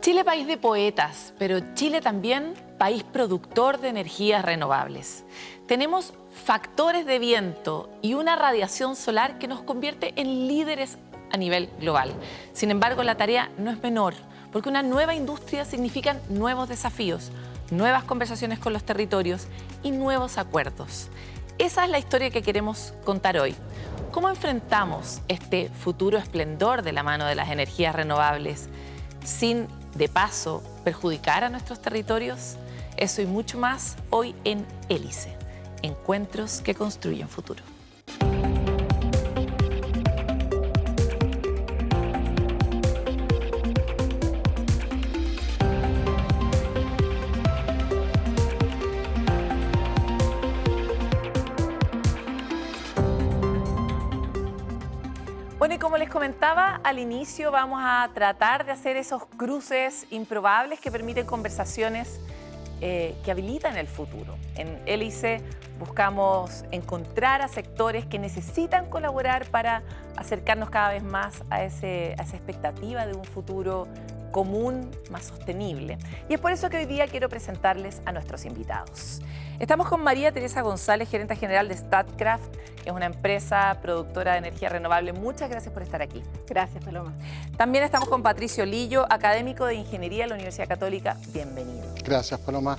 Chile, país de poetas, pero Chile también país productor de energías renovables. Tenemos factores de viento y una radiación solar que nos convierte en líderes a nivel global. Sin embargo, la tarea no es menor, porque una nueva industria significa nuevos desafíos, nuevas conversaciones con los territorios y nuevos acuerdos. Esa es la historia que queremos contar hoy. ¿Cómo enfrentamos este futuro esplendor de la mano de las energías renovables sin, de paso, perjudicar a nuestros territorios? Eso y mucho más hoy en Hélice, encuentros que construyen futuro. Bueno, y como les comentaba al inicio, vamos a tratar de hacer esos cruces improbables que permiten conversaciones que habilitan el futuro. En Hélice buscamos encontrar a sectores que necesitan colaborar para acercarnos cada vez más a esa expectativa de un futuro común, más sostenible. Y es por eso que hoy día quiero presentarles a nuestros invitados. Estamos con María Teresa González, gerente general de Statkraft, que es una empresa productora de energía renovable. Muchas gracias por estar aquí. Gracias, Paloma. También estamos con Patricio Lillo, académico de Ingeniería de la Universidad Católica. Bienvenido. Gracias, Paloma.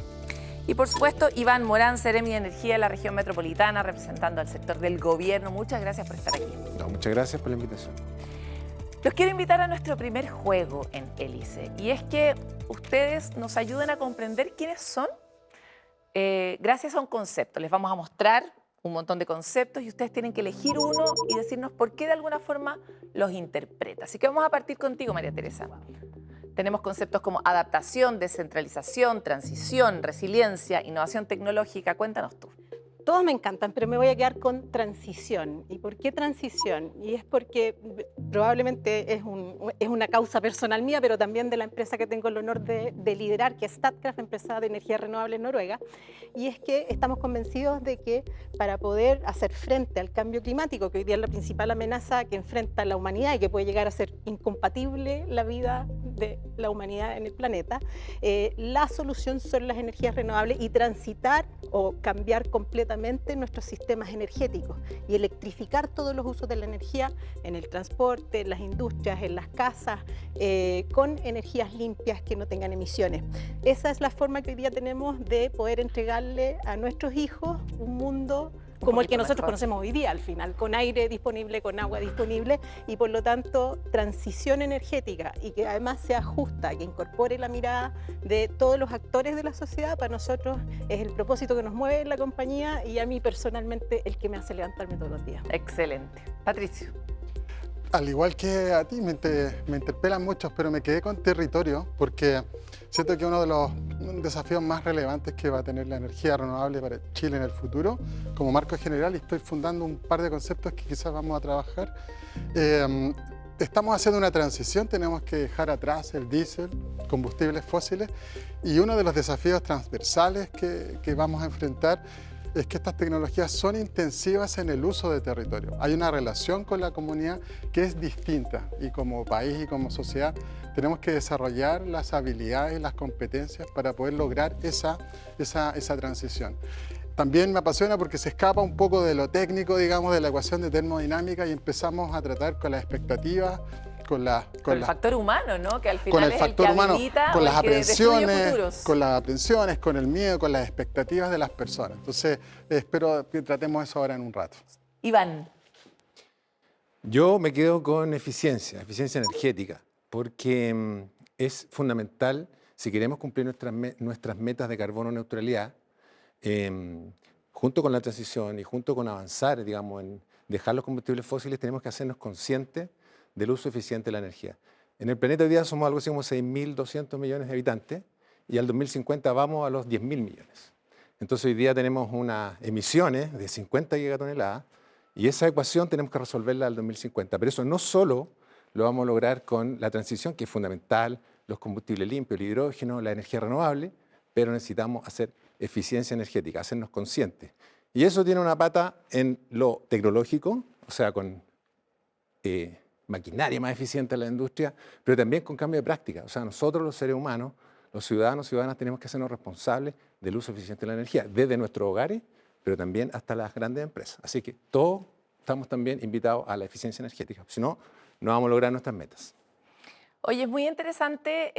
Y por supuesto, Iván Morán, Seremi de Energía de la región metropolitana, representando al sector del gobierno. Muchas gracias por estar aquí. No, muchas gracias por la invitación. Los quiero invitar a nuestro primer juego en Hélice, y es que ustedes nos ayuden a comprender quiénes son gracias a un concepto. Les vamos a mostrar un montón de conceptos y ustedes tienen que elegir uno y decirnos por qué de alguna forma los interpreta. Así que vamos a partir contigo, María Teresa. Tenemos conceptos como adaptación, descentralización, transición, resiliencia, innovación tecnológica. Cuéntanos tú. Todos me encantan, pero me voy a quedar con transición. ¿Y por qué transición? Y es porque probablemente es una causa personal mía, pero también de la empresa que tengo el honor de liderar, que es Statkraft, empresa de energía renovable en Noruega. Y es que estamos convencidos de que para poder hacer frente al cambio climático, que hoy día es la principal amenaza que enfrenta la humanidad y que puede llegar a ser incompatible la vida de la humanidad en el planeta, la solución son las energías renovables y transitar o cambiar completamente nuestros sistemas energéticos y electrificar todos los usos de la energía en el transporte, en las industrias, en las casas, con energías limpias que no tengan emisiones. Esa es la forma que hoy día tenemos de poder entregarle a nuestros hijos un mundo como el que nosotros conocemos hoy día, al final, con aire disponible, con agua disponible y por lo tanto transición energética y que además sea justa, que incorpore la mirada de todos los actores de la sociedad. Para nosotros es el propósito que nos mueve en la compañía y a mí personalmente el que me hace levantarme todos los días. Excelente. Patricio. Al igual que a ti, me interpelan muchos, pero me quedé con territorio porque siento que uno de los desafíos más relevantes que va a tener la energía renovable para Chile en el futuro, como marco general, y estoy fundando un par de conceptos que quizás vamos a trabajar. Estamos haciendo una transición, tenemos que dejar atrás el diésel, combustibles fósiles, y uno de los desafíos transversales que vamos a enfrentar es que estas tecnologías son intensivas en el uso de territorio. Hay una relación con la comunidad que es distinta y como país y como sociedad tenemos que desarrollar las habilidades y las competencias para poder lograr esa transición. También me apasiona porque se escapa un poco de lo técnico, digamos, de la ecuación de termodinámica y empezamos a tratar con las expectativas, con el factor humano, ¿no? Que al final con el es factor el que humano, habilita con o las el que destruye futuros. con las aprensiones, con el miedo, con las expectativas de las personas. Entonces, espero que tratemos eso ahora en un rato. Iván. Yo me quedo con eficiencia energética, porque es fundamental si queremos cumplir nuestras metas de carbono neutralidad, junto con la transición y junto con avanzar, digamos, en dejar los combustibles fósiles, tenemos que hacernos conscientes del uso eficiente de la energía. En el planeta hoy día somos algo así como 6.200 millones de habitantes y al 2050 vamos a los 10.000 millones. Entonces hoy día tenemos unas emisiones de 50 gigatoneladas y esa ecuación tenemos que resolverla al 2050. Pero eso no solo lo vamos a lograr con la transición, que es fundamental, los combustibles limpios, el hidrógeno, la energía renovable, pero necesitamos hacer eficiencia energética, hacernos conscientes. Y eso tiene una pata en lo tecnológico, o sea, con maquinaria más eficiente en la industria, pero también con cambio de práctica. O sea, nosotros los seres humanos, los ciudadanos y ciudadanas tenemos que hacernos responsables del uso eficiente de la energía, desde nuestros hogares, pero también hasta las grandes empresas. Así que todos estamos también invitados a la eficiencia energética, si no, no vamos a lograr nuestras metas. Oye, es muy interesante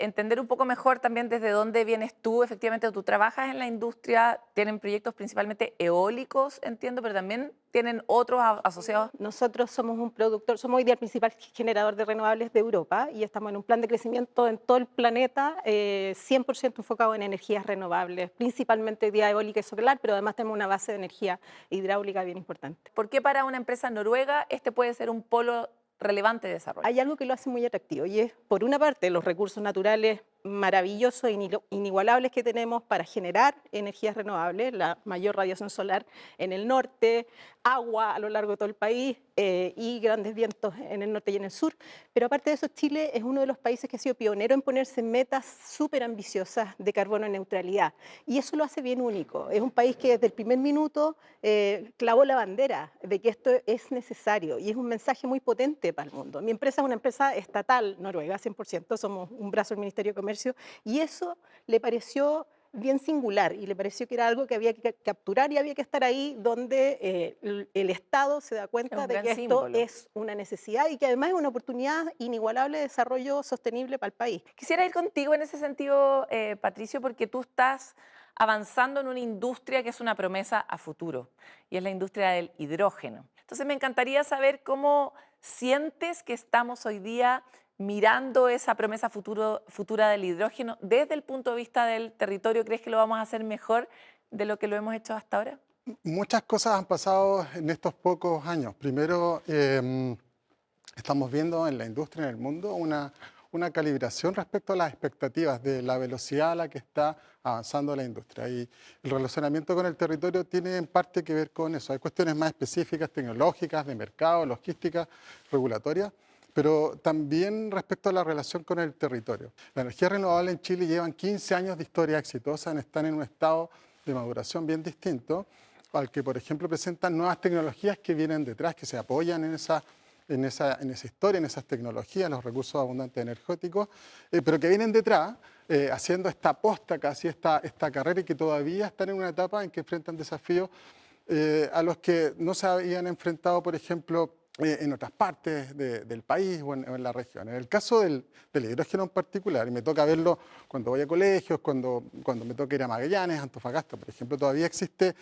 entender un poco mejor también desde dónde vienes tú. Efectivamente, tú trabajas en la industria, tienen proyectos principalmente eólicos, entiendo, pero también tienen otros asociados. Nosotros somos un productor, somos hoy día el principal generador de renovables de Europa y estamos en un plan de crecimiento en todo el planeta 100% enfocado en energías renovables, principalmente hoy día eólica y solar, pero además tenemos una base de energía hidráulica bien importante. ¿Por qué para una empresa noruega este puede ser un polo relevante de desarrollo? Hay algo que lo hace muy atractivo y es, por una parte, los recursos naturales maravillosos e inigualables que tenemos para generar energías renovables, la mayor radiación solar en el norte, agua a lo largo de todo el país y grandes vientos en el norte y en el sur. Pero aparte de eso, Chile es uno de los países que ha sido pionero en ponerse metas súper ambiciosas de carbono neutralidad y eso lo hace bien único. Es un país que desde el primer minuto clavó la bandera de que esto es necesario y es un mensaje muy potente para el mundo. Mi empresa es una empresa estatal noruega, 100%, somos un brazo del Ministerio de Comercio y eso le pareció bien singular y le pareció que era algo que había que capturar y había que estar ahí donde el Estado se da cuenta de que esto es una necesidad y que además es una oportunidad inigualable de desarrollo sostenible para el país. Quisiera ir contigo en ese sentido, Patricio, porque tú estás avanzando en una industria que es una promesa a futuro y es la industria del hidrógeno. Entonces me encantaría saber cómo sientes que estamos hoy día mirando esa promesa futura del hidrógeno desde el punto de vista del territorio. ¿Crees que lo vamos a hacer mejor de lo que lo hemos hecho hasta ahora? Muchas cosas han pasado en estos pocos años. Primero, estamos viendo en la industria, en el mundo, una calibración respecto a las expectativas de la velocidad a la que está avanzando la industria. Y el relacionamiento con el territorio tiene en parte que ver con eso. Hay cuestiones más específicas, tecnológicas, de mercado, logísticas, regulatorias, pero también respecto a la relación con el territorio. La energía renovable en Chile llevan 15 años de historia exitosa, están en un estado de maduración bien distinto al que, por ejemplo, presentan nuevas tecnologías que vienen detrás, que se apoyan en esa historia, en esas tecnologías, los recursos abundantes energéticos, pero que vienen detrás haciendo esta aposta casi, esta carrera y que todavía están en una etapa en que enfrentan desafíos a los que no se habían enfrentado, por ejemplo, en otras partes del país o en la región. En el caso del hidrógeno en particular, y me toca verlo cuando voy a colegios, cuando me toca ir a Magallanes, Antofagasta, por ejemplo, todavía existe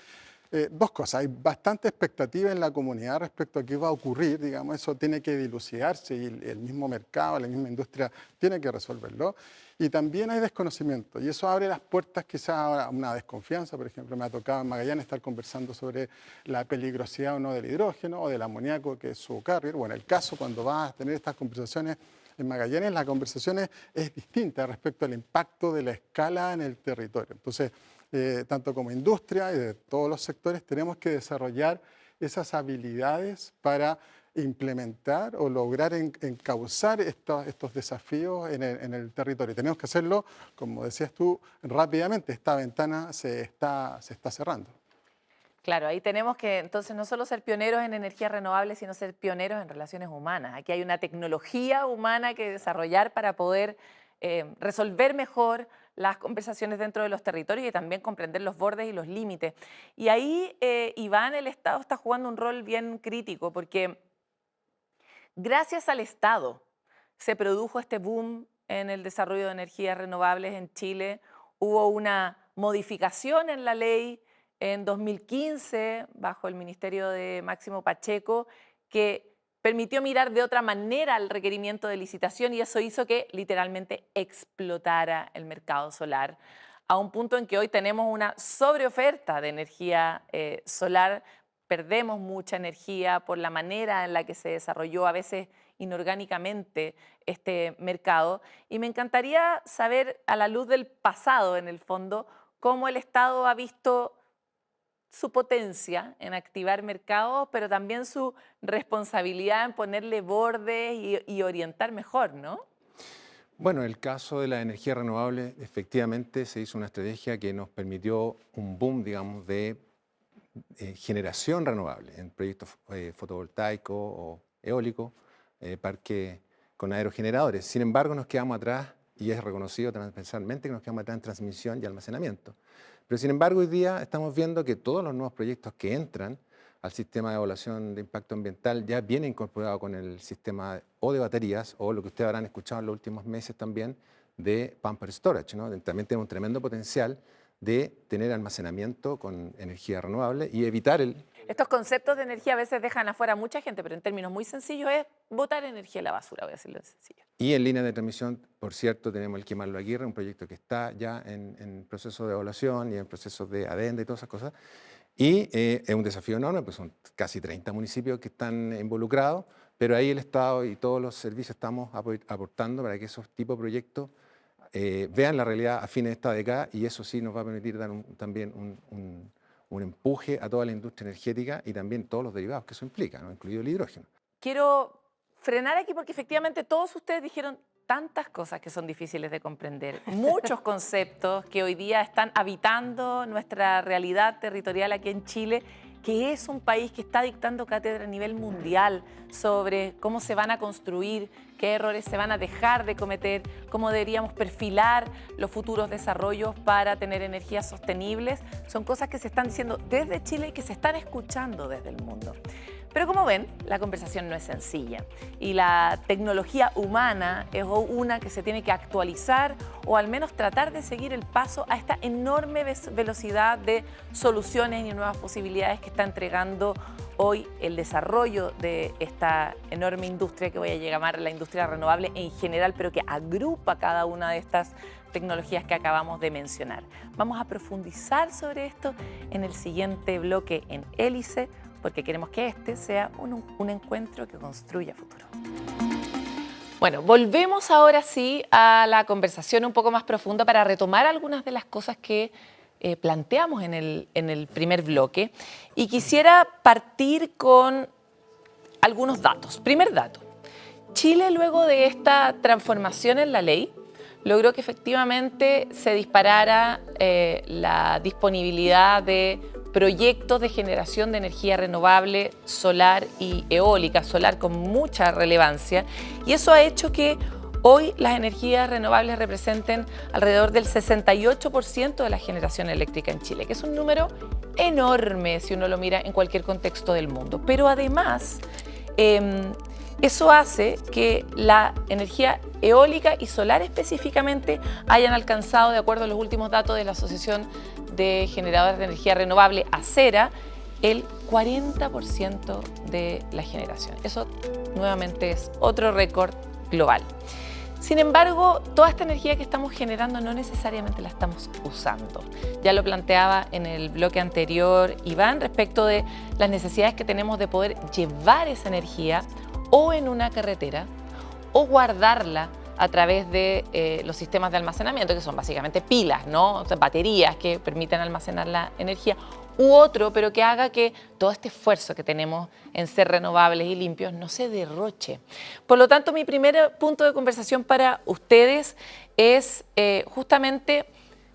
dos cosas. Hay bastante expectativa en la comunidad respecto a qué va a ocurrir, digamos, eso tiene que dilucidarse y el mismo mercado, la misma industria tiene que resolverlo. Y también hay desconocimiento y eso abre las puertas quizás a una desconfianza. Por ejemplo, me ha tocado en Magallanes estar conversando sobre la peligrosidad o no del hidrógeno o del amoníaco, que es su carrier. Bueno, el caso cuando vas a tener estas conversaciones en Magallanes, la conversación es distinta respecto al impacto de la escala en el territorio. Entonces, tanto como industria y de todos los sectores, tenemos que desarrollar esas habilidades para implementar o lograr encauzar estos desafíos en el territorio. Tenemos que hacerlo, como decías tú, rápidamente. Esta ventana se está cerrando. Claro, ahí tenemos que entonces no solo ser pioneros en energías renovables, sino ser pioneros en relaciones humanas. Aquí hay una tecnología humana que desarrollar para poder resolver mejor las conversaciones dentro de los territorios y también comprender los bordes y los límites. Y ahí, Iván, el Estado está jugando un rol bien crítico porque gracias al Estado se produjo este boom en el desarrollo de energías renovables en Chile. Hubo una modificación en la ley en 2015 bajo el ministerio de Máximo Pacheco que permitió mirar de otra manera el requerimiento de licitación y eso hizo que literalmente explotara el mercado solar a un punto en que hoy tenemos una sobreoferta de energía solar. Perdemos mucha energía por la manera en la que se desarrolló a veces inorgánicamente este mercado. Y me encantaría saber, a la luz del pasado en el fondo, cómo el Estado ha visto su potencia en activar mercados, pero también su responsabilidad en ponerle bordes y orientar mejor, ¿no? Bueno, en el caso de la energía renovable, efectivamente se hizo una estrategia que nos permitió un boom, digamos, de generación renovable en proyectos fotovoltaicos o eólicos parque con aerogeneradores. Sin embargo, nos quedamos atrás, y es reconocido transversalmente que nos quedamos atrás en transmisión y almacenamiento. Pero sin embargo, hoy día estamos viendo que todos los nuevos proyectos que entran al sistema de evaluación de impacto ambiental ya viene incorporado con el sistema o de baterías o lo que ustedes habrán escuchado en los últimos meses también de Pumped Storage, ¿no? También tenemos un tremendo potencial de tener almacenamiento con energía renovable y evitar el... Estos conceptos de energía a veces dejan afuera a mucha gente, pero en términos muy sencillos es botar energía a la basura, voy a decirlo en sencillo. Y en línea de transmisión, por cierto, tenemos el Quemarlo Aguirre, un proyecto que está ya en proceso de evaluación y en proceso de adenda y todas esas cosas. Y es un desafío enorme, pues son casi 30 municipios que están involucrados, pero ahí el Estado y todos los servicios estamos aportando para que esos tipos de proyectos vean la realidad a fines de esta década, y eso sí nos va a permitir dar también un empuje a toda la industria energética y también todos los derivados que eso implica, ¿no? Incluido el hidrógeno. Quiero frenar aquí porque efectivamente todos ustedes dijeron tantas cosas que son difíciles de comprender, muchos conceptos que hoy día están habitando nuestra realidad territorial aquí en Chile, que es un país que está dictando cátedra a nivel mundial sobre cómo se van a construir, qué errores se van a dejar de cometer, cómo deberíamos perfilar los futuros desarrollos para tener energías sostenibles. Son cosas que se están diciendo desde Chile y que se están escuchando desde el mundo. Pero como ven, la conversación no es sencilla y la tecnología humana es una que se tiene que actualizar o al menos tratar de seguir el paso a esta enorme velocidad de soluciones y nuevas posibilidades que está entregando hoy el desarrollo de esta enorme industria que voy a llamar la industria renovable en general, pero que agrupa cada una de estas tecnologías que acabamos de mencionar. Vamos a profundizar sobre esto en el siguiente bloque en Hélice, porque queremos que este sea un encuentro que construya futuro. Bueno, volvemos ahora sí a la conversación un poco más profunda para retomar algunas de las cosas que planteamos en el primer bloque. Y quisiera partir con algunos datos. Primer dato, Chile, luego de esta transformación en la ley, logró que efectivamente se disparara la disponibilidad de proyectos de generación de energía renovable, solar y eólica, solar con mucha relevancia, y eso ha hecho que hoy las energías renovables representen alrededor del 68% de la generación eléctrica en Chile, que es un número enorme si uno lo mira en cualquier contexto del mundo. Pero además, eso hace que la energía eólica y solar específicamente hayan alcanzado, de acuerdo a los últimos datos de la Asociación de Generadores de Energía Renovable, ACERA, el 40% de la generación. Eso nuevamente es otro récord global. Sin embargo, toda esta energía que estamos generando no necesariamente la estamos usando. Ya lo planteaba en el bloque anterior Iván respecto de las necesidades que tenemos de poder llevar esa energía o en una carretera o guardarla a través de los sistemas de almacenamiento, que son básicamente pilas, ¿no? O sea, baterías que permiten almacenar la energía, u otro, pero que haga que todo este esfuerzo que tenemos en ser renovables y limpios no se derroche. Por lo tanto, mi primer punto de conversación para ustedes es justamente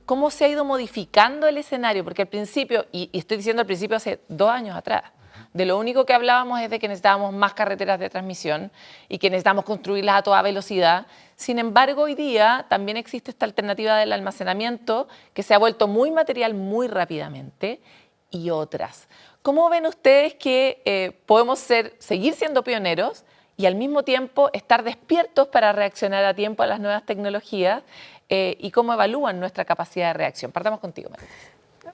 cómo se ha ido modificando el escenario, porque al principio, y estoy diciendo al principio hace 2 años atrás, de lo único que hablábamos es de que necesitábamos más carreteras de transmisión y que necesitamos construirlas a toda velocidad. Sin embargo, hoy día también existe esta alternativa del almacenamiento que se ha vuelto muy material muy rápidamente y otras. ¿Cómo ven ustedes que podemos seguir siendo pioneros y al mismo tiempo estar despiertos para reaccionar a tiempo a las nuevas tecnologías y cómo evalúan nuestra capacidad de reacción? Partamos contigo, María.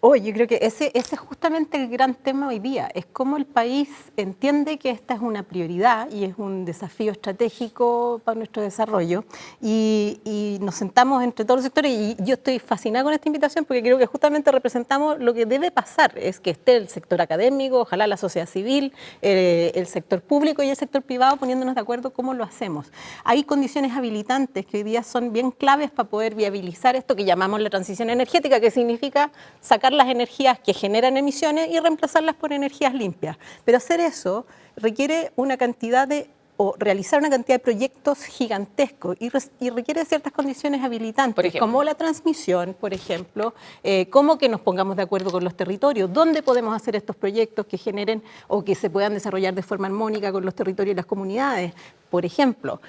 Yo creo que ese es justamente el gran tema hoy día, es cómo el país entiende que esta es una prioridad y es un desafío estratégico para nuestro desarrollo y nos sentamos entre todos los sectores y yo estoy fascinada con esta invitación porque creo que justamente representamos lo que debe pasar, es que esté el sector académico, ojalá la sociedad civil, el sector público y el sector privado poniéndonos de acuerdo cómo lo hacemos. Hay condiciones habilitantes que hoy día son bien claves para poder viabilizar esto que llamamos la transición energética, que significa sacar las energías que generan emisiones y reemplazarlas por energías limpias. Pero hacer eso requiere una cantidad o realizar una cantidad de proyectos gigantescos y requiere ciertas condiciones habilitantes, como la transmisión, por ejemplo, como que nos pongamos de acuerdo con los territorios, dónde podemos hacer estos proyectos que generen o que se puedan desarrollar de forma armónica con los territorios y las comunidades, Por ejemplo,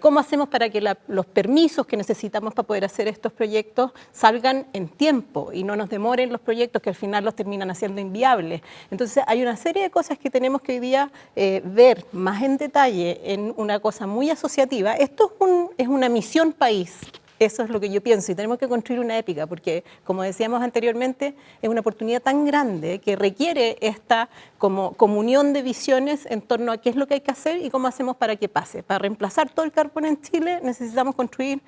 ¿cómo hacemos para que los permisos que necesitamos para poder hacer estos proyectos salgan en tiempo y no nos demoren los proyectos que al final los terminan haciendo inviables? Entonces, hay una serie de cosas que tenemos que hoy día ver más en detalle en una cosa muy asociativa. Esto es una misión país. Eso es lo que yo pienso y tenemos que construir una épica porque, como decíamos anteriormente, es una oportunidad tan grande que requiere esta como comunión de visiones en torno a qué es lo que hay que hacer y cómo hacemos para que pase. Para reemplazar todo el carbón en Chile necesitamos construir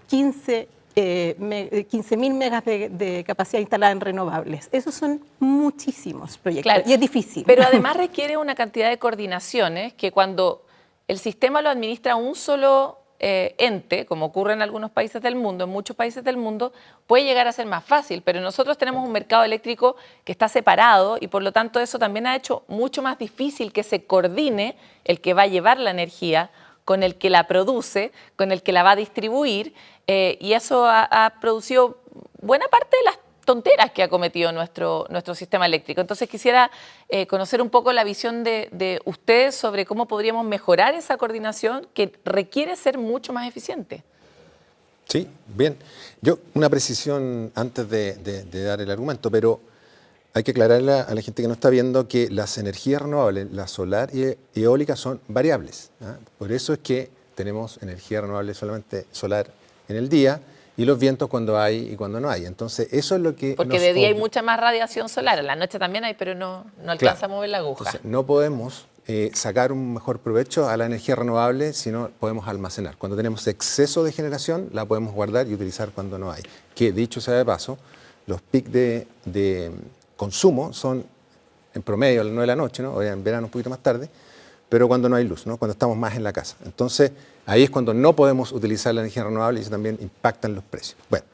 15.000 megas de capacidad instalada en renovables. Esos son muchísimos proyectos y es difícil. Pero además requiere una cantidad de coordinaciones que cuando el sistema lo administra un solo ente, como ocurre en algunos países del mundo, en muchos países del mundo, puede llegar a ser más fácil, pero nosotros tenemos un mercado eléctrico que está separado y por lo tanto eso también ha hecho mucho más difícil que se coordine el que va a llevar la energía con el que la produce, con el que la va a distribuir, y eso ha producido buena parte de las tonteras que ha cometido nuestro sistema eléctrico. Entonces quisiera conocer un poco la visión de ustedes sobre cómo podríamos mejorar esa coordinación que requiere ser mucho más eficiente. Sí, bien. Yo una precisión antes de dar el argumento, pero hay que aclararle a la gente que no está viendo que las energías renovables, la solar y eólica, son variables. Por eso es que tenemos energía renovable solamente solar en el día, y los vientos cuando hay y cuando no hay. Entonces, eso es lo que... Porque de día hay mucha más radiación solar, en la noche también hay, pero no alcanza a mover la aguja. Entonces, no podemos sacar un mejor provecho a la energía renovable si no podemos almacenar. Cuando tenemos exceso de generación, la podemos guardar y utilizar cuando no hay. Que, dicho sea de paso, los picos de consumo son en promedio a las 9 de la noche, ¿no? O en verano un poquito más tarde, pero cuando no hay luz, ¿no? Cuando estamos más en la casa. Entonces, ahí es cuando no podemos utilizar la energía renovable y eso también impacta en los precios. Bueno,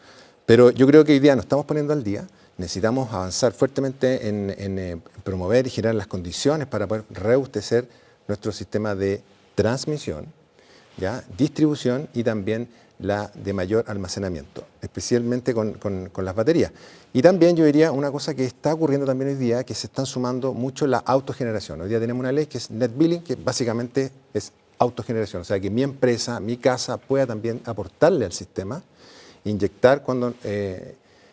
pero yo creo que hoy día nos estamos poniendo al día, necesitamos avanzar fuertemente en promover y generar las condiciones para poder reabastecer nuestro sistema de transmisión, ¿ya? Distribución y también la de mayor almacenamiento, especialmente con las baterías. Y también yo diría una cosa que está ocurriendo también hoy día, que se están sumando mucho la autogeneración. Hoy día tenemos una ley que es Net Billing, que básicamente es autogeneración, o sea que mi empresa, mi casa pueda también aportarle al sistema, inyectar cuando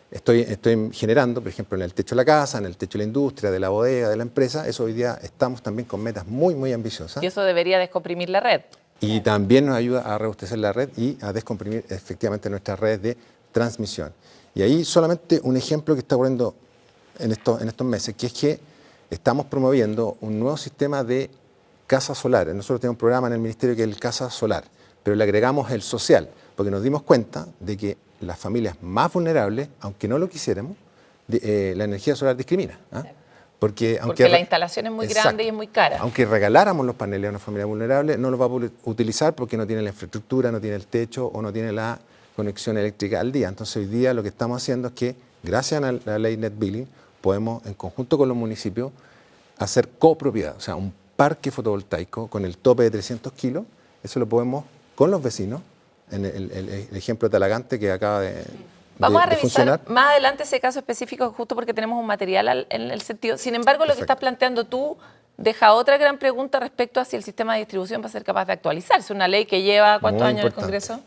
estoy generando, por ejemplo, en el techo de la casa, en el techo de la industria, de la bodega, de la empresa. Eso hoy día estamos también con metas muy, muy ambiciosas. Y eso debería descomprimir la red. Y también nos ayuda a reabastecer la red y a descomprimir efectivamente nuestras redes de transmisión. Y ahí solamente un ejemplo que está ocurriendo en estos meses, que es que estamos promoviendo un nuevo sistema de casas solares. Nosotros tenemos un programa en el Ministerio que es el Casa Solar, pero le agregamos el social, porque nos dimos cuenta de que las familias más vulnerables, aunque no lo quisiéramos, la energía solar discrimina. Porque la instalación es muy grande y es muy cara. Aunque regaláramos los paneles a una familia vulnerable, no los va a poder utilizar porque no tiene la infraestructura, no tiene el techo o no tiene la conexión eléctrica al día. Entonces hoy día lo que estamos haciendo es que, gracias a la ley Net Billing, podemos en conjunto con los municipios hacer copropiedad, o sea, un parque fotovoltaico con el tope de 300 kilos. Eso lo podemos con los vecinos, en el ejemplo de Talagante que acaba de... Vamos a revisar funcionar más adelante ese caso específico justo porque tenemos un material en el sentido. Sin embargo, lo que estás planteando tú deja otra gran pregunta respecto a si el sistema de distribución va a ser capaz de actualizarse. Una ley que lleva, ¿cuántos años en el Congreso?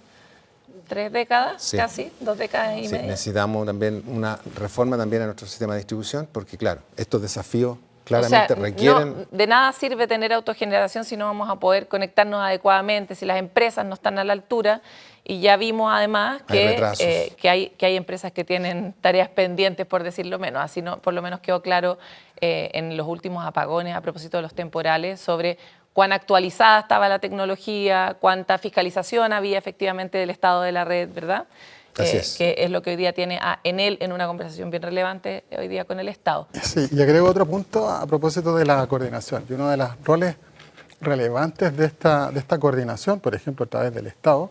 3 décadas, sí. Casi, 2 décadas y media. Necesitamos también una reforma también a nuestro sistema de distribución porque, claro, estos desafíos claramente requieren... No, de nada sirve tener autogeneración si no vamos a poder conectarnos adecuadamente, si las empresas no están a la altura. Y ya vimos además que hay empresas que tienen tareas pendientes, por decirlo menos. Así por lo menos quedó claro en los últimos apagones a propósito de los temporales sobre cuán actualizada estaba la tecnología, cuánta fiscalización había efectivamente del estado de la red, ¿verdad? Así es. Que es lo que hoy día tiene a Enel en una conversación bien relevante hoy día con el Estado. Sí, y agrego otro punto a propósito de la coordinación. Y uno de los roles relevantes de esta coordinación, por ejemplo, a través del Estado,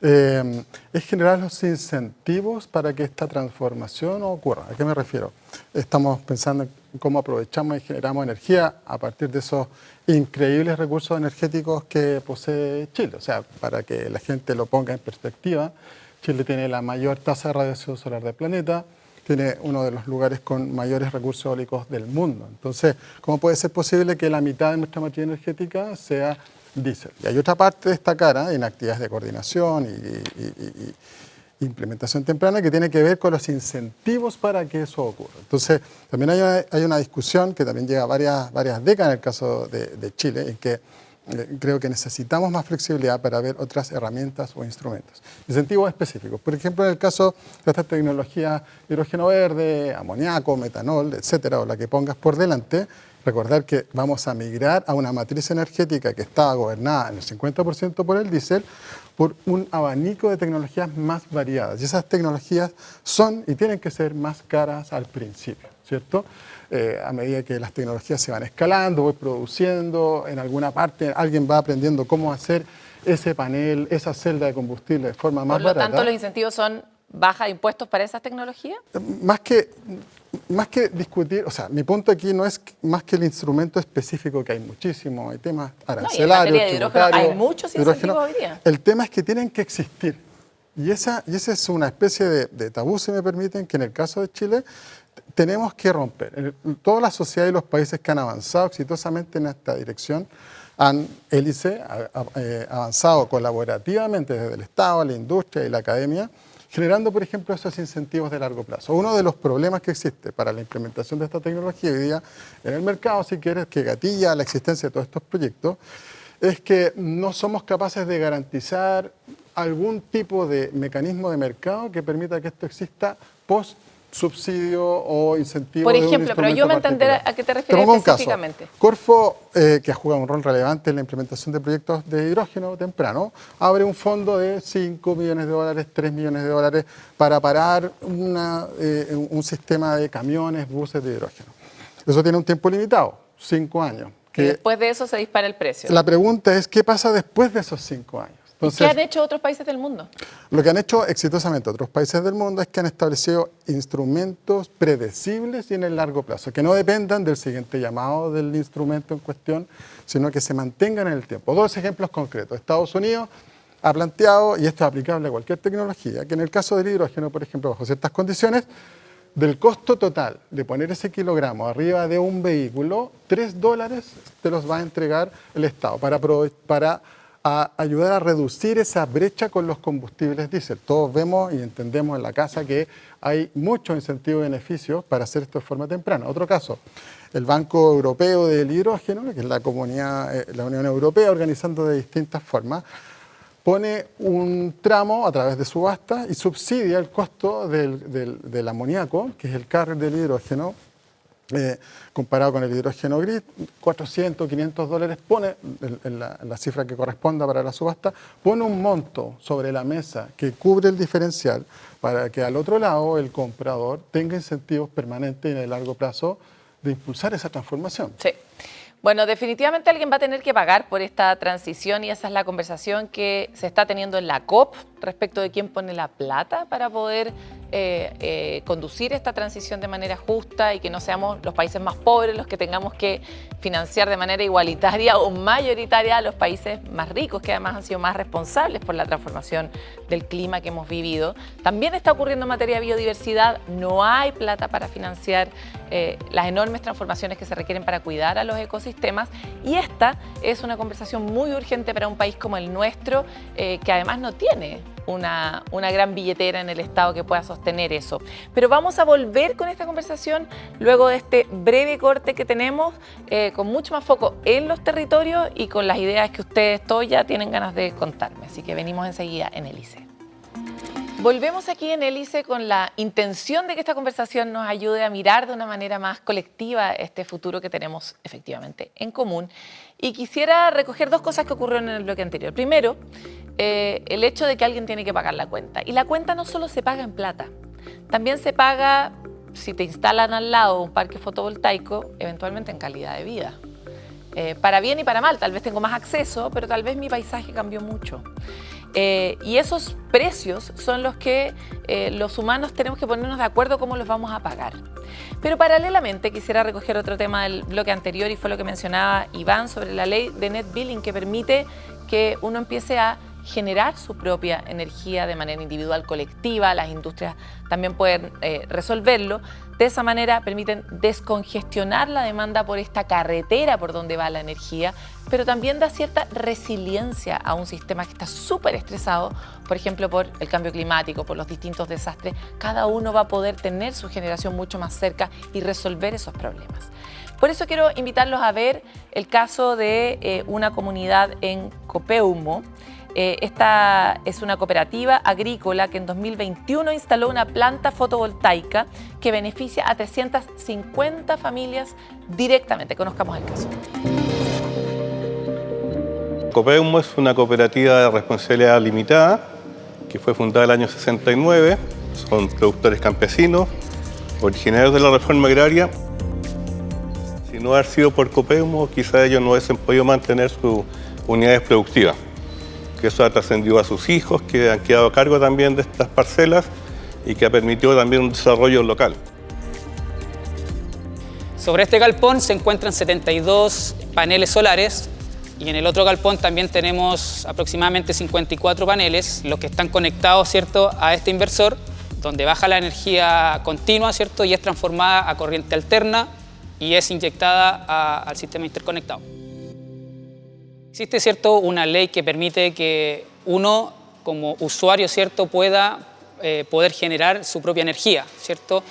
es generar los incentivos para que esta transformación ocurra. ¿A qué me refiero? Estamos pensando en cómo aprovechamos y generamos energía a partir de esos increíbles recursos energéticos que posee Chile. O sea, para que la gente lo ponga en perspectiva, Chile tiene la mayor tasa de radiación solar del planeta, tiene uno de los lugares con mayores recursos eólicos del mundo. Entonces, ¿cómo puede ser posible que la mitad de nuestra matriz energética sea diésel. Y hay otra parte de esta cara en actividades de coordinación y implementación temprana que tiene que ver con los incentivos para que eso ocurra. Entonces, también hay una discusión que también lleva varias décadas en el caso de Chile, en que creo que necesitamos más flexibilidad para ver otras herramientas o instrumentos. Incentivos específicos. Por ejemplo, en el caso de estas tecnologías hidrógeno verde, amoníaco, metanol, etcétera, o la que pongas por delante, recordar que vamos a migrar a una matriz energética que estaba gobernada en el 50% por el diésel, por un abanico de tecnologías más variadas. Y esas tecnologías son y tienen que ser más caras al principio, ¿cierto? A medida que las tecnologías se van escalando, voy produciendo, en alguna parte alguien va aprendiendo cómo hacer ese panel, esa celda de combustible de forma más barata. Por lo tanto, los incentivos son baja de impuestos para esas tecnologías. Más que discutir, o sea, mi punto aquí no es más que el instrumento específico, que hay muchísimo, hay temas arancelarios, no, y en materia de hidrógeno hay muchos incentivos hoy día. El tema es que tienen que existir. Y esa es una especie de tabú, si me permiten, que en el caso de Chile tenemos que romper. Todas las sociedades y los países que han avanzado exitosamente en esta dirección Hélice ha avanzado colaborativamente desde el Estado, la industria y la academia, generando, por ejemplo, esos incentivos de largo plazo. Uno de los problemas que existe para la implementación de esta tecnología hoy día en el mercado, si quieres, que gatilla la existencia de todos estos proyectos, es que no somos capaces de garantizar algún tipo de mecanismo de mercado que permita que esto exista post subsidio o incentivo. Por ejemplo, pero yo me entenderé a qué te refieres específicamente. Corfo, que ha jugado un rol relevante en la implementación de proyectos de hidrógeno temprano, abre un fondo de $5 millones, 3 millones de dólares para parar un sistema de camiones, buses de hidrógeno. Eso tiene un tiempo limitado, 5 años. Y después de eso se dispara el precio. La pregunta es, ¿qué pasa después de esos 5 años? Entonces, ¿qué han hecho otros países del mundo? Lo que han hecho exitosamente otros países del mundo es que han establecido instrumentos predecibles y en el largo plazo, que no dependan del siguiente llamado del instrumento en cuestión, sino que se mantengan en el tiempo. 2 ejemplos concretos. Estados Unidos ha planteado, y esto es aplicable a cualquier tecnología, que en el caso del hidrógeno, por ejemplo, bajo ciertas condiciones, del costo total de poner ese kilogramo arriba de un vehículo, $3 te los va a entregar el Estado para ayudar a reducir esa brecha con los combustibles diésel. Todos vemos y entendemos en la casa que hay muchos incentivos y beneficios para hacer esto de forma temprana. Otro caso, el Banco Europeo del Hidrógeno, que es la Unión Europea, organizando de distintas formas, pone un tramo a través de subasta y subsidia el costo del amoníaco, que es el carrier del hidrógeno, comparado con el hidrógeno gris, $400, $500, pone en la cifra que corresponda para la subasta, pone un monto sobre la mesa que cubre el diferencial para que al otro lado el comprador tenga incentivos permanentes y en el largo plazo de impulsar esa transformación. Sí. Bueno, definitivamente alguien va a tener que pagar por esta transición y esa es la conversación que se está teniendo en la COP respecto de quién pone la plata para poder conducir esta transición de manera justa y que no seamos los países más pobres los que tengamos que financiar de manera igualitaria o mayoritaria a los países más ricos, que además han sido más responsables por la transformación del clima que hemos vivido. También está ocurriendo en materia de biodiversidad, no hay plata para financiar las enormes transformaciones que se requieren para cuidar a los ecosistemas y esta es una conversación muy urgente para un país como el nuestro, que además no tiene una gran billetera en el Estado que pueda sostener eso. Pero vamos a volver con esta conversación luego de este breve corte que tenemos, con mucho más foco en los territorios y con las ideas que ustedes todos ya tienen ganas de contarme. Así que venimos enseguida en Hélice. Volvemos aquí en Hélice con la intención de que esta conversación nos ayude a mirar de una manera más colectiva este futuro que tenemos efectivamente en común. Y quisiera recoger 2 cosas que ocurrieron en el bloque anterior. Primero, el hecho de que alguien tiene que pagar la cuenta. Y la cuenta no solo se paga en plata, también se paga, si te instalan al lado un parque fotovoltaico, eventualmente en calidad de vida. Para bien y para mal, tal vez tengo más acceso, pero tal vez mi paisaje cambió mucho. Y esos precios son los que los humanos tenemos que ponernos de acuerdo cómo los vamos a pagar. Pero paralelamente quisiera recoger otro tema del bloque anterior y fue lo que mencionaba Iván sobre la ley de net billing que permite que uno empiece a generar su propia energía de manera individual, colectiva. Las industrias también pueden resolverlo. De esa manera permiten descongestionar la demanda por esta carretera por donde va la energía, pero también da cierta resiliencia a un sistema que está súper estresado, por ejemplo, por el cambio climático, por los distintos desastres. Cada uno va a poder tener su generación mucho más cerca y resolver esos problemas. Por eso quiero invitarlos a ver el caso de una comunidad en Copeumo. Esta es una cooperativa agrícola que en 2021 instaló una planta fotovoltaica que beneficia a 350 familias directamente. Conozcamos el caso. Copeumo es una cooperativa de responsabilidad limitada que fue fundada en el año 69. Son productores campesinos, originarios de la reforma agraria. Si no haber sido por Copeumo, quizá ellos no hubiesen podido mantener sus unidades productivas. Que eso ha trascendido a sus hijos, que han quedado a cargo también de estas parcelas y que ha permitido también un desarrollo local. Sobre este galpón se encuentran 72 paneles solares y en el otro galpón también tenemos aproximadamente 54 paneles, los que están conectados, ¿cierto?, a este inversor, donde baja la energía continua, ¿cierto?, y es transformada a corriente alterna y es inyectada al sistema interconectado. Existe, ¿cierto?, una ley que permite que uno, como usuario, ¿cierto?, pueda poder generar su propia energía, ¿cierto?,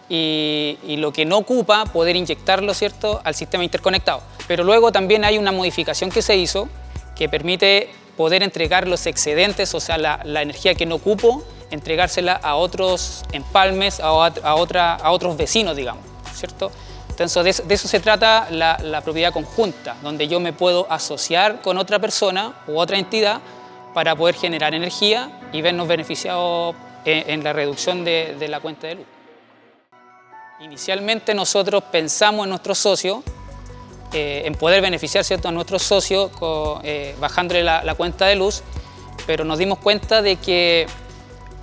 y lo que no ocupa, poder inyectarlo, ¿cierto?, al sistema interconectado. Pero luego también hay una modificación que se hizo que permite poder entregar los excedentes, o sea, la energía que no ocupo, entregársela a otros empalmes, a otros vecinos, digamos, ¿cierto? Entonces, de eso se trata la propiedad conjunta, donde yo me puedo asociar con otra persona u otra entidad para poder generar energía y vernos beneficiados en la reducción de la cuenta de luz. Inicialmente nosotros pensamos en nuestros socios, en poder beneficiar, ¿cierto?, a nuestros socios bajándole la cuenta de luz, pero nos dimos cuenta de que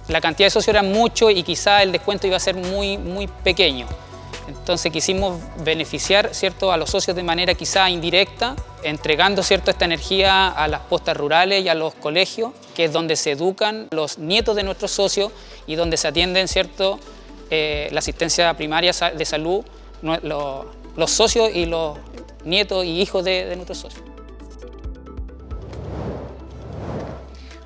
la cantidad de socios era mucho y quizá el descuento iba a ser muy, muy pequeño. Entonces quisimos beneficiar, ¿cierto?, a los socios de manera quizá indirecta, entregando, ¿cierto?, esta energía a las postas rurales y a los colegios, que es donde se educan los nietos de nuestros socios y donde se atienden, ¿cierto?, la asistencia primaria de salud, los socios y los nietos y hijos de nuestros socios.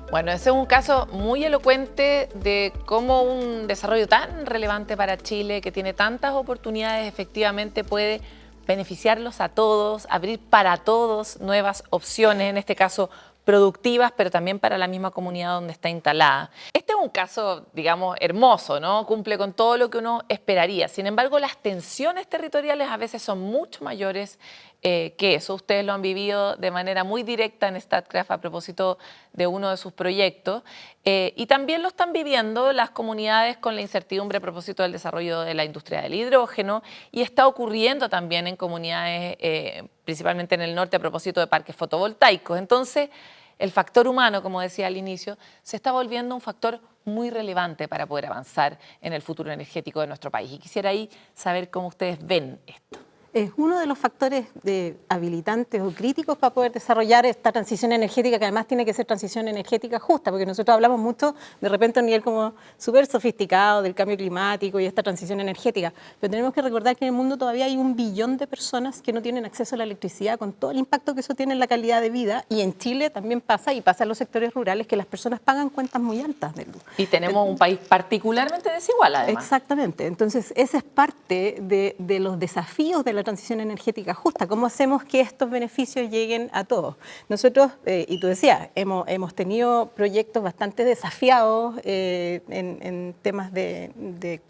Bueno, ese es un caso muy elocuente de cómo un desarrollo tan relevante para Chile, que tiene tantas oportunidades, efectivamente puede beneficiarlos a todos, abrir para todos nuevas opciones, en este caso productivas, pero también para la misma comunidad donde está instalada. Este es un caso, digamos, hermoso, ¿no? Cumple con todo lo que uno esperaría. Sin embargo, las tensiones territoriales a veces son mucho mayores que eso. Ustedes lo han vivido de manera muy directa en Statkraft a propósito de uno de sus proyectos. Y también lo están viviendo las comunidades con la incertidumbre a propósito del desarrollo de la industria del hidrógeno, y está ocurriendo también en comunidades, principalmente en el norte, a propósito de parques fotovoltaicos. Entonces, el factor humano, como decía al inicio, se está volviendo un factor muy relevante para poder avanzar en el futuro energético de nuestro país. Y quisiera ahí saber cómo ustedes ven esto. Es uno de los factores habilitantes o críticos para poder desarrollar esta transición energética, que además tiene que ser transición energética justa, porque nosotros hablamos mucho, de repente a un nivel como súper sofisticado del cambio climático y esta transición energética, pero tenemos que recordar que en el mundo todavía hay 1 billón de personas que no tienen acceso a la electricidad, con todo el impacto que eso tiene en la calidad de vida, y en Chile también pasa, y pasa en los sectores rurales, que las personas pagan cuentas muy altas de luz. Y tenemos un país particularmente desigual, además. Exactamente. Entonces, esa es parte de los desafíos de la transición energética justa. ¿Cómo hacemos que estos beneficios lleguen a todos? Nosotros, y tú decías, hemos tenido proyectos bastante desafiados en temas de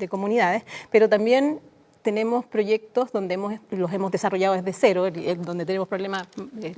comunidades, pero también tenemos proyectos donde los hemos desarrollado desde cero, donde tenemos problemas,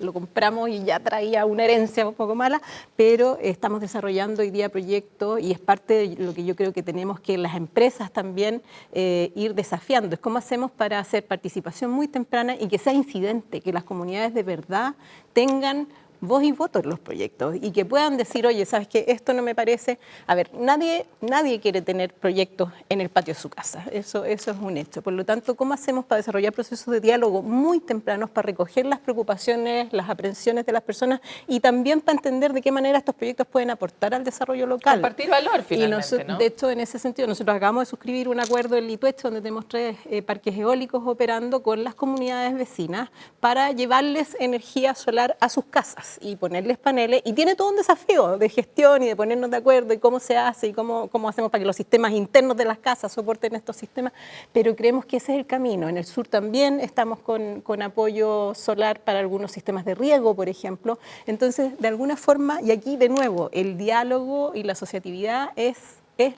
lo compramos y ya traía una herencia un poco mala, pero estamos desarrollando hoy día proyectos, y es parte de lo que yo creo que tenemos que las empresas también ir desafiando. Es cómo hacemos para hacer participación muy temprana y que sea incidente, que las comunidades de verdad tengan voz y voto en los proyectos y que puedan decir, oye, ¿sabes qué? Esto no me parece. A ver, nadie quiere tener proyectos en el patio de su casa, eso es un hecho. Por lo tanto, ¿cómo hacemos para desarrollar procesos de diálogo muy tempranos para recoger las preocupaciones, las aprensiones de las personas y también para entender de qué manera estos proyectos pueden aportar al desarrollo local? Compartir valor, finalmente, ¿no? De hecho, en ese sentido, nosotros acabamos de suscribir un acuerdo en Litueche donde tenemos 3 parques eólicos operando con las comunidades vecinas para llevarles energía solar a sus casas y ponerles paneles. Y tiene todo un desafío de gestión y de ponernos de acuerdo y cómo se hace y cómo hacemos para que los sistemas internos de las casas soporten estos sistemas. Pero creemos que ese es el camino. En el sur también estamos con apoyo solar para algunos sistemas de riego, por ejemplo. Entonces, de alguna forma, y aquí de nuevo, el diálogo y la asociatividad es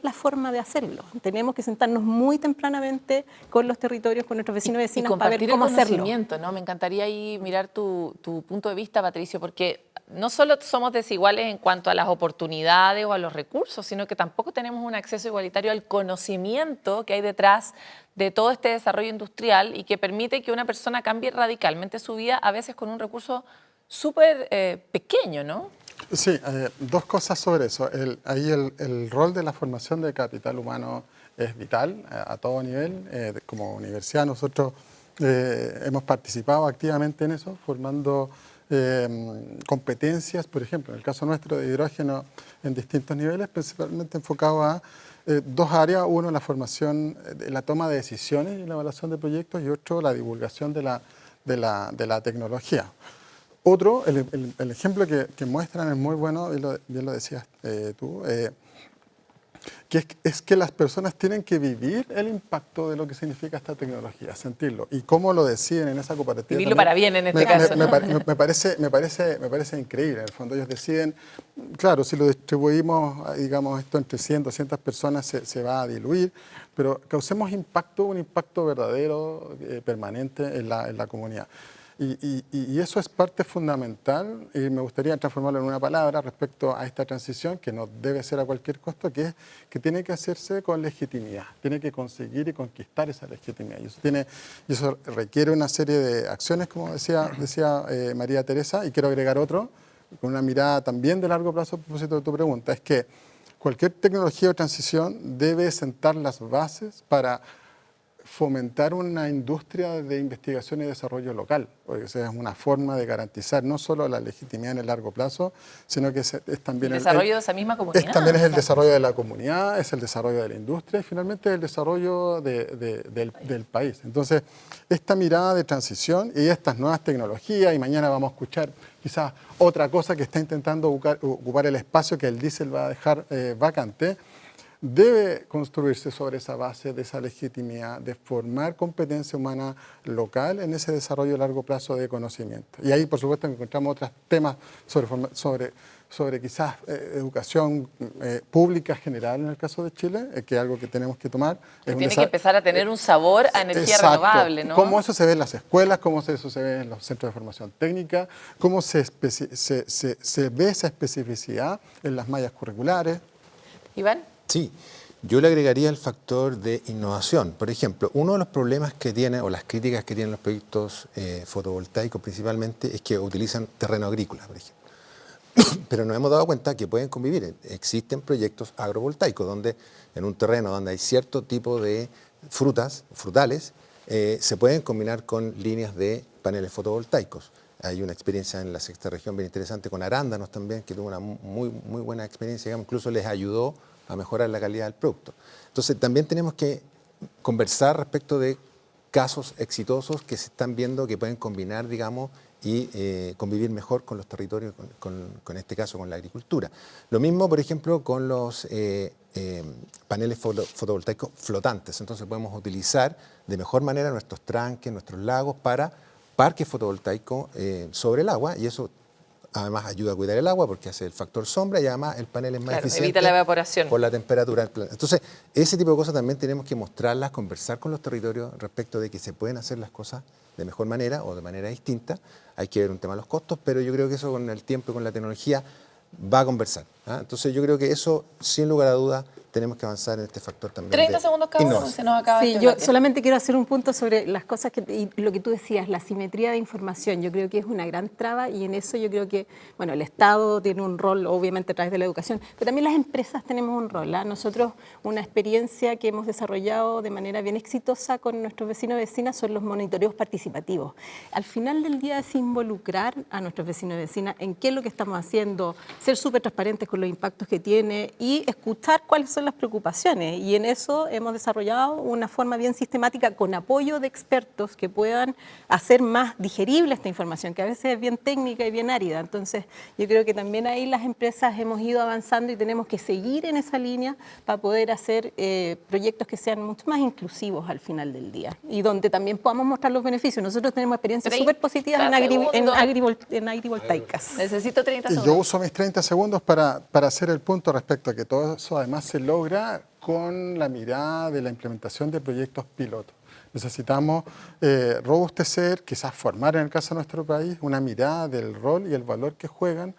la forma de hacerlo. Tenemos que sentarnos muy tempranamente con los territorios, con nuestros vecinos y vecinas para ver cómo hacerlo. Conocimiento, ¿no? Me encantaría ahí mirar tu punto de vista, Patricio, porque no solo somos desiguales en cuanto a las oportunidades o a los recursos, sino que tampoco tenemos un acceso igualitario al conocimiento que hay detrás de todo este desarrollo industrial y que permite que una persona cambie radicalmente su vida, a veces con un recurso súper pequeño, ¿no? Sí, 2 cosas sobre eso. Ahí el rol de la formación de capital humano es vital a todo nivel. Como universidad nosotros hemos participado activamente en eso, formando competencias, por ejemplo, en el caso nuestro de hidrógeno en distintos niveles, principalmente enfocado a 2 áreas. Uno, la formación, la toma de decisiones y la evaluación de proyectos, y otro, la divulgación de la tecnología. Otro, el ejemplo que muestran es muy bueno, bien lo decías tú, que es que las personas tienen que vivir el impacto de lo que significa esta tecnología, sentirlo. Y cómo lo deciden en esa cooperativa. Vivirlo para bien en este caso. Me parece increíble. En el fondo ellos deciden, claro, si lo distribuimos, digamos, esto entre 100, 200 personas se va a diluir, pero causemos impacto, un impacto verdadero, permanente en la comunidad. Y eso es parte fundamental, y me gustaría transformarlo en una palabra respecto a esta transición, que no debe ser a cualquier costo, que tiene que hacerse con legitimidad, tiene que conseguir y conquistar esa legitimidad. Y eso requiere una serie de acciones, como decía María Teresa, y quiero agregar otro, con una mirada también de largo plazo a propósito de tu pregunta, es que cualquier tecnología o transición debe sentar las bases para fomentar una industria de investigación y desarrollo local, porque esa es una forma de garantizar no solo la legitimidad en el largo plazo, sino que es también el desarrollo de esa misma comunidad. También es el desarrollo de la comunidad, es el desarrollo de la industria y finalmente el desarrollo del país. Entonces, esta mirada de transición y estas nuevas tecnologías, y mañana vamos a escuchar quizás otra cosa que está intentando ocupar el espacio que el diésel va a dejar vacante, debe construirse sobre esa base de esa legitimidad, de formar competencia humana local en ese desarrollo a largo plazo de conocimiento. Y ahí, por supuesto, encontramos otros temas sobre quizás educación pública general en el caso de Chile, que es algo que tenemos que tomar. Tiene que empezar a tener un sabor a energía renovable, ¿no? Cómo eso se ve en las escuelas, cómo eso se ve en los centros de formación técnica, cómo se ve esa especificidad en las mallas curriculares. Iván. Sí, yo le agregaría el factor de innovación. Por ejemplo, uno de los problemas que tiene, o las críticas que tienen los proyectos fotovoltaicos principalmente, es que utilizan terreno agrícola, por ejemplo. Pero nos hemos dado cuenta que pueden convivir. Existen proyectos agrovoltaicos, donde en un terreno donde hay cierto tipo de frutales, se pueden combinar con líneas de paneles fotovoltaicos. Hay una experiencia en la sexta región bien interesante con arándanos también, que tuvo una muy buena experiencia, digamos, incluso les ayudó a mejorar la calidad del producto. Entonces, también tenemos que conversar respecto de casos exitosos que se están viendo que pueden combinar, digamos, y convivir mejor con los territorios, con este caso, con la agricultura. Lo mismo, por ejemplo, con los paneles fotovoltaicos flotantes. Entonces, podemos utilizar de mejor manera nuestros tranques, nuestros lagos para parques fotovoltaicos sobre el agua, y eso además ayuda a cuidar el agua porque hace el factor sombra y además el panel es más eficiente. Evita la evaporación. Por la temperatura del planeta. Entonces, ese tipo de cosas también tenemos que mostrarlas, conversar con los territorios respecto de que se pueden hacer las cosas de mejor manera o de manera distinta. Hay que ver un tema de los costos, pero yo creo que eso con el tiempo y con la tecnología va a conversar. Entonces, yo creo que eso, sin lugar a dudas, tenemos que avanzar en este factor también. 30 de segundos cada uno, innovación. se nos acaba Sí, este yo bloque. solamente quiero hacer un punto sobre las cosas y lo que tú decías, la simetría de información. Yo creo que es una gran traba y en eso yo creo que, bueno, el Estado tiene un rol, obviamente, a través de la educación, pero también las empresas tenemos un rol. Nosotros, una experiencia que hemos desarrollado de manera bien exitosa con nuestros vecinos y vecinas son los monitoreos participativos. Al final del día es involucrar a nuestros vecinos y vecinas en qué es lo que estamos haciendo, ser súper transparentes con los impactos que tiene y escuchar cuáles son las preocupaciones. Y en eso hemos desarrollado una forma bien sistemática con apoyo de expertos que puedan hacer más digerible esta información, que a veces es bien técnica y bien árida. Entonces, yo creo que también ahí las empresas hemos ido avanzando y tenemos que seguir en esa línea para poder hacer proyectos que sean mucho más inclusivos al final del día y donde también podamos mostrar los beneficios. Nosotros tenemos experiencias súper positivas en agrivoltaicas. Necesito 30 Y segundos. yo uso mis 30 segundos para hacer el punto respecto a que todo eso además se logra con la mirada de la implementación de proyectos pilotos. Necesitamos robustecer, quizás formar en el caso de nuestro país, una mirada del rol y el valor que juegan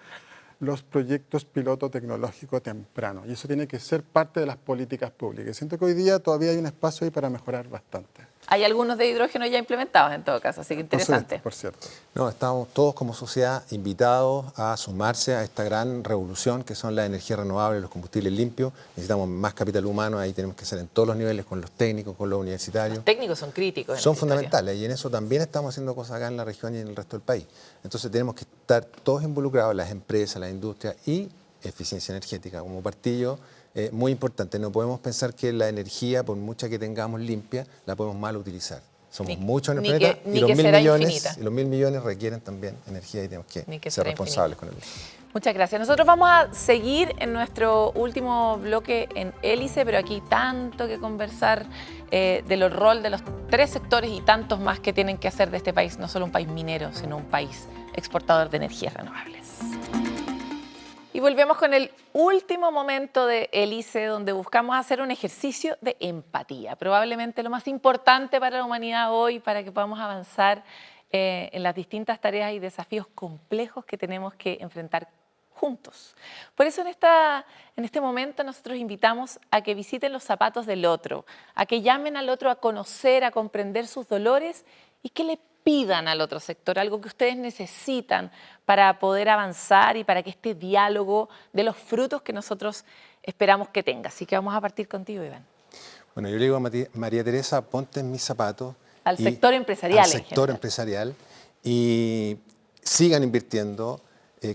los proyectos piloto tecnológico temprano. Y eso tiene que ser parte de las políticas públicas. Siento que hoy día todavía hay un espacio ahí para mejorar bastante. Hay algunos de hidrógeno ya implementados en todo caso, así que interesante. Por cierto. No, estamos todos como sociedad invitados a sumarse a esta gran revolución que son las energías renovables, los combustibles limpios. Necesitamos más capital humano, ahí tenemos que hacer en todos los niveles, con los técnicos, con los universitarios. Los técnicos son críticos. Son fundamentales y en eso también estamos haciendo cosas acá en la región y en el resto del país. Entonces tenemos que estar todos involucrados, las empresas, las industrias y eficiencia energética como partillo. Muy importante, no podemos pensar que la energía, por mucha que tengamos limpia, la podemos mal utilizar. Somos muchos en el planeta y los 1.000 millones requieren también energía y tenemos que ser responsables con el uso. Muchas gracias. Nosotros vamos a seguir en nuestro último bloque en Hélice, pero aquí tanto que conversar del rol de los 3 sectores y tantos más que tienen que hacer de este país, no solo un país minero, sino un país exportador de energías renovables. Y volvemos con el último momento de Hélice, donde buscamos hacer un ejercicio de empatía. Probablemente lo más importante para la humanidad hoy, para que podamos avanzar en las distintas tareas y desafíos complejos que tenemos que enfrentar juntos. Por eso en este momento nosotros invitamos a que visiten los zapatos del otro, a que llamen al otro a conocer, a comprender sus dolores y que le pidan al otro sector algo que ustedes necesitan para poder avanzar y para que este diálogo dé los frutos que nosotros esperamos que tenga. Así que vamos a partir contigo, Iván. Bueno, yo le digo a María Teresa, ponte en mis zapatos. Al sector empresarial. Al sector empresarial y sigan invirtiendo,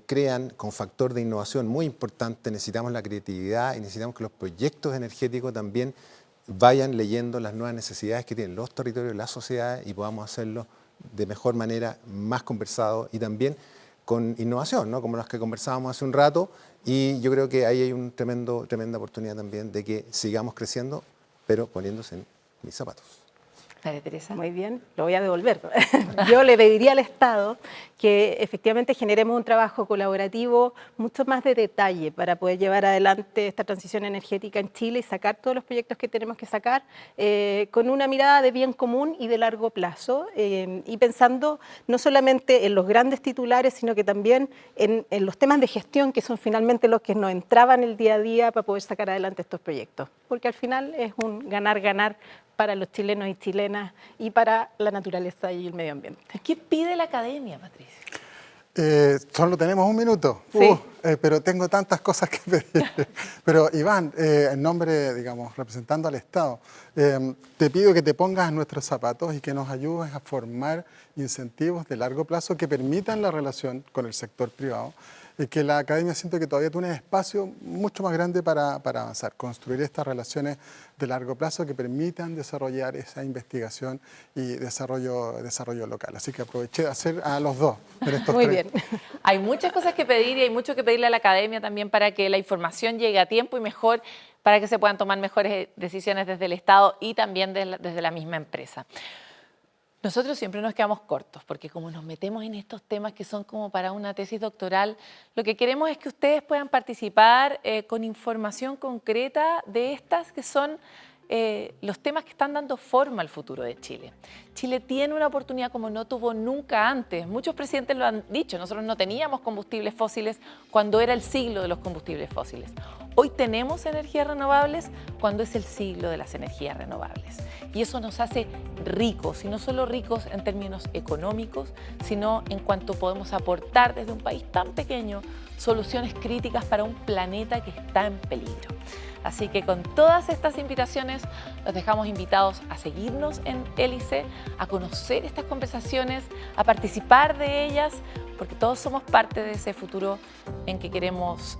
crean con factor de innovación muy importante. Necesitamos la creatividad y necesitamos que los proyectos energéticos también vayan leyendo las nuevas necesidades que tienen los territorios, las sociedades y podamos hacerlo de mejor manera, más conversado y también con innovación, ¿no? Como las que conversábamos hace un rato, y yo creo que ahí hay una tremenda oportunidad también de que sigamos creciendo, pero poniéndose en mis zapatos. María Teresa. Muy bien, lo voy a devolver. Yo le pediría al Estado que efectivamente generemos un trabajo colaborativo mucho más de detalle para poder llevar adelante esta transición energética en Chile y sacar todos los proyectos que tenemos que sacar con una mirada de bien común y de largo plazo y pensando no solamente en los grandes titulares, sino que también en los temas de gestión que son finalmente los que nos entraban el día a día para poder sacar adelante estos proyectos. Porque al final es un ganar-ganar para los chilenos y chilenas y para la naturaleza y el medio ambiente. ¿Qué pide la academia, Patricia? Solo tenemos un minuto, Sí. pero tengo tantas cosas que pedir. Pero Iván, en nombre, digamos, representando al Estado, te pido que te pongas en nuestros zapatos y que nos ayudes a formar incentivos de largo plazo que permitan la relación con el sector privado. Que la academia siento que todavía tiene un espacio mucho más grande para avanzar, construir estas relaciones de largo plazo que permitan desarrollar esa investigación y desarrollo local. Así que aproveché de hacer a los dos. En estos Muy 3. bien. Hay muchas cosas que pedir y hay mucho que pedirle a la academia también para que la información llegue a tiempo y mejor, para que se puedan tomar mejores decisiones desde el Estado y también desde la misma empresa. Nosotros siempre nos quedamos cortos porque como nos metemos en estos temas que son como para una tesis doctoral, lo que queremos es que ustedes puedan participar con información concreta de estas que son los temas que están dando forma al futuro de Chile. Chile tiene una oportunidad como no tuvo nunca antes. Muchos presidentes lo han dicho, nosotros no teníamos combustibles fósiles cuando era el siglo de los combustibles fósiles. Hoy tenemos energías renovables cuando es el siglo de las energías renovables. Y eso nos hace ricos, y no solo ricos en términos económicos, sino en cuanto podemos aportar desde un país tan pequeño soluciones críticas para un planeta que está en peligro. Así que con todas estas invitaciones los dejamos invitados a seguirnos en Hélice, a conocer estas conversaciones, a participar de ellas, porque todos somos parte de ese futuro en que queremos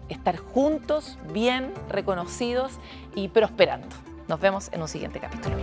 estar juntos, bien reconocidos y prosperando. Nos vemos en un siguiente capítulo.